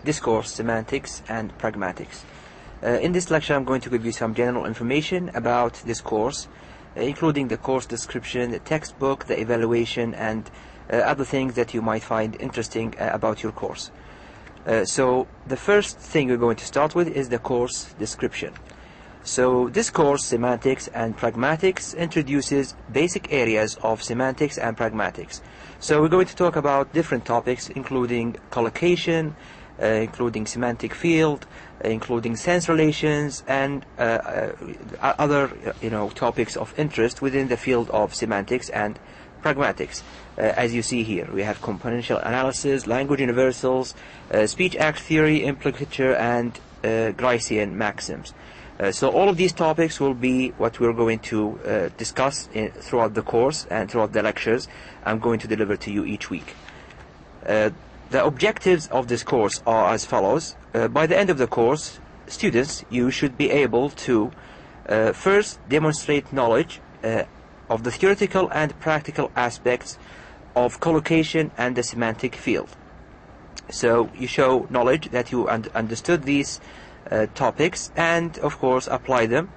this course, Semantics and Pragmatics. In this lecture I'm going to give you some general information about this course, including the course description, the textbook, the evaluation, and other things that you might find interesting about your course. So the first thing we're going to start with is the course description. So this course, Semantics and Pragmatics, introduces basic areas of semantics and pragmatics. So we're going to talk about different topics, including collocation, including semantic field, including sense relations, and other topics of interest within the field of semantics and pragmatics. As you see here, we have componential analysis, language universals, speech act theory, implicature, and Gricean maxims. So all of these topics will be what we're going to discuss throughout the course and throughout the lectures I'm going to deliver to you each week. The objectives of this course are as follows. By the end of the course, students, you should be able to first demonstrate knowledge of the theoretical and practical aspects of collocation and the semantic field. So you show knowledge that you understood these topics and of course apply them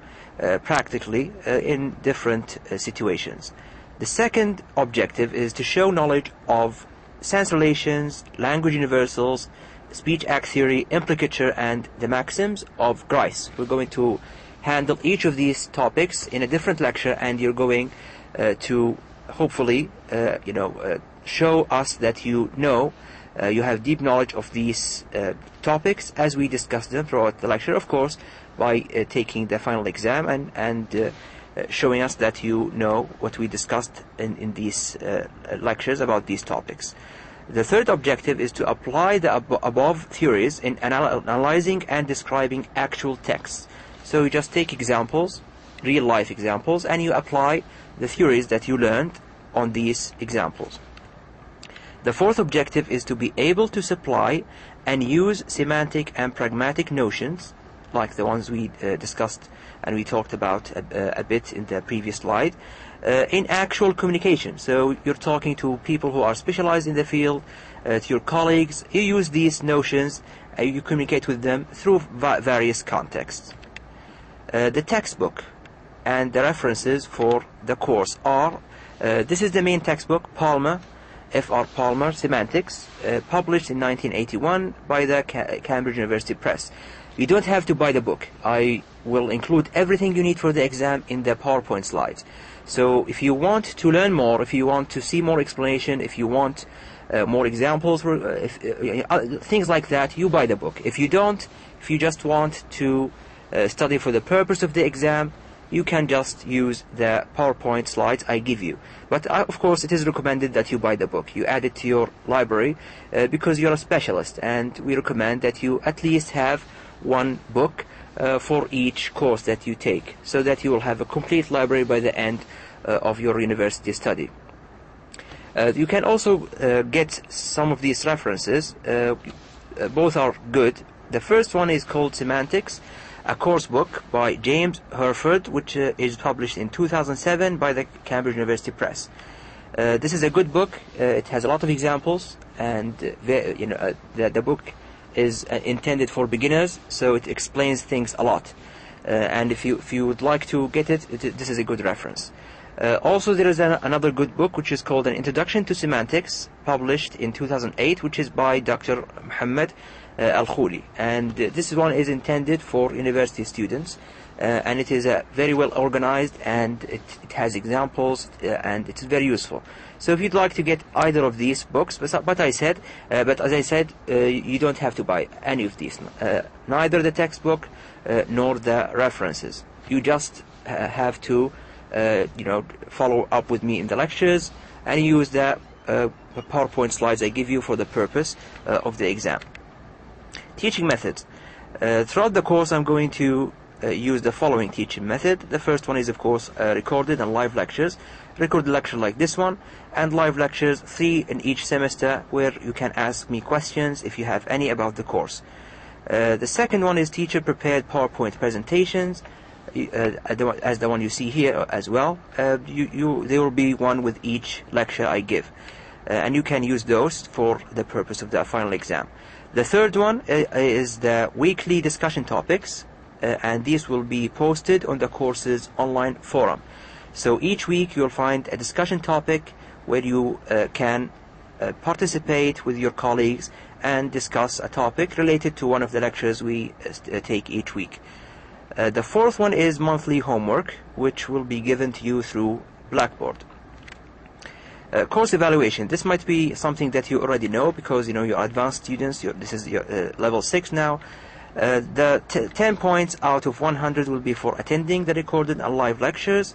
practically in different situations. The second objective is to show knowledge of sense relations, language universals, speech act theory, implicature, and the maxims of Grice. We're going to handle each of these topics in a different lecture, and you're going to hopefully show us that you have deep knowledge of these topics as we discuss them throughout the lecture, of course, by taking the final exam and showing us that you know what we discussed in these lectures about these topics. The third objective is to apply the above theories in analyzing and describing actual texts. So you just take examples, real life examples, and you apply the theories that you learned on these examples. The fourth objective is to be able to supply and use semantic and pragmatic notions, like the ones we discussed and we talked about a bit in the previous slide, in actual communication. So you're talking to people who are specialized in the field, to your colleagues. You use these notions, you communicate with them through various contexts. The textbook and the references for the course are, this is the main textbook, Palmer, F.R. Palmer, Semantics, published in 1981 by the Cambridge University Press. You don't have to buy the book. I will include everything you need for the exam in the PowerPoint slides. So if you want to learn more, if you want to see more explanation, if you want more examples, things like that, you buy the book. If you don't, if you just want to study for the purpose of the exam, you can just use the PowerPoint slides I give you. But of course it is recommended that you buy the book. You add it to your library because you're a specialist, and we recommend that you at least have one book for each course that you take, so that you will have a complete library by the end of your university study. You can also get some of these references. Both are good. The first one is called Semantics, a course book by James Herford, which is published in 2007 by the Cambridge University Press. This is a good book. It has a lot of examples, and the book is intended for beginners, so it explains things a lot. And if you would like to get it, this is a good reference. Also, there is another good book which is called An Introduction to Semantics, published in 2008, which is by Dr. Muhammad Al-Khouli, and this one is intended for university students, and it is very well organized, and it has examples, and it's very useful. So if you'd like to get either of these books, but as I said, you don't have to buy any of these, neither the textbook nor the references. You just have to follow up with me in the lectures and use the PowerPoint slides I give you for the purpose of the exam. Teaching methods. Throughout the course I'm going to use the following teaching method. The first one is of course recorded and live lectures. Recorded lecture like this one, and live lectures 3 in each semester, where you can ask me questions if you have any about the course. The second one is teacher prepared PowerPoint presentations, as the one you see here as well. There will be one with each lecture I give, and you can use those for the purpose of the final exam. The third one is the weekly discussion topics, and these will be posted on the course's online forum. So each week you'll find a discussion topic where you can participate with your colleagues and discuss a topic related to one of the lectures we take each week. The fourth one is monthly homework, which will be given to you through Blackboard. Course evaluation. This might be something that you already know because you're advanced students. This is your level 6 now. The 10 points out of 100 will be for attending the recorded and live lectures.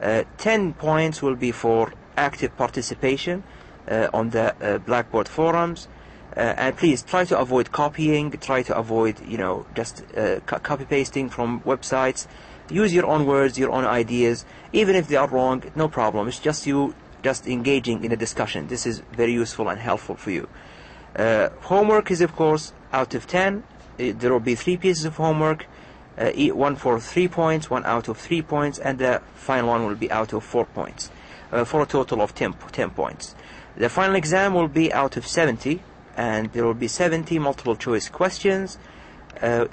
10 points will be for active participation on the Blackboard forums. And please try to avoid copying, try to avoid just copy pasting from websites. Use your own words, your own ideas, even if they are wrong, no problem. It's just you just engaging in a discussion. This is very useful and helpful for you. Homework is of course out of 10. There will be 3 pieces of homework, one for 3 points, one out of 3 points, and the final one will be out of 4 points, for a total of 10 points. The final exam will be out of 70, and there will be 70 multiple choice questions.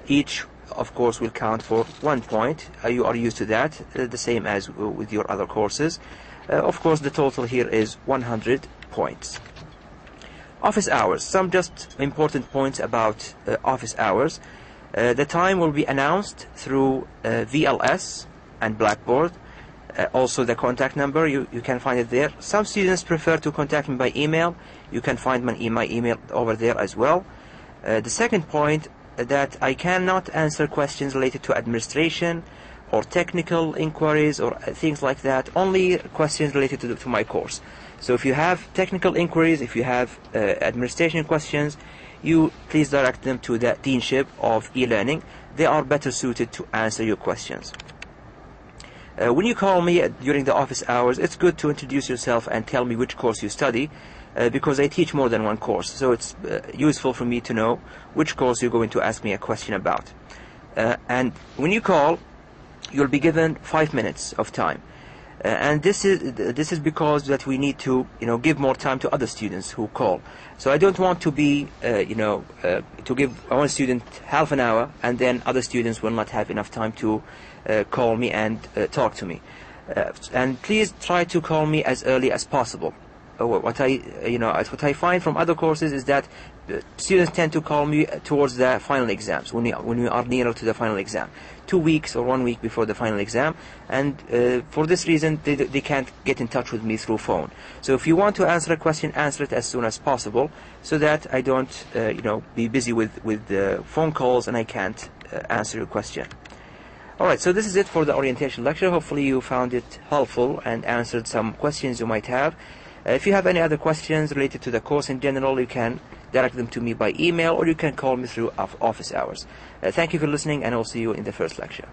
Each of course will count for 1 point. You are used to that, the same as with your other courses. Of course the total here is 100 points. Office hours. Some just important points about office hours. The time will be announced through VLS and Blackboard. Also the contact number, you can find it there. Some students prefer to contact me by email. You can find my email over there as well. The second point, that I cannot answer questions related to administration or technical inquiries or things like that. Only questions related to my course. So if you have technical inquiries, if you have administration questions, you please direct them to the Deanship of e-learning. They are better suited to answer your questions. When you call me during the office hours, it's good to introduce yourself and tell me which course you study, because I teach more than one course. So it's useful for me to know which course you're going to ask me a question about. And when you call, you'll be given 5 minutes of time. And this is because that we need to give more time to other students who call. So I don't want to be to give one student half an hour and then other students will not have enough time to call me and talk to me. And please try to call me as early as possible. What I find from other courses is that students tend to call me towards the final exams, when we are nearer to the final exam, 2 weeks or 1 week before the final exam, and for this reason they can't get in touch with me through phone. So if you want to answer a question, answer it as soon as possible, so that I don't be busy with phone calls and I can't answer your question. Alright, so this is it for the orientation lecture. Hopefully you found it helpful and answered some questions you might have. If you have any other questions related to the course in general, you can direct them to me by email or you can call me through office hours. Thank you for listening, and I'll see you in the first lecture.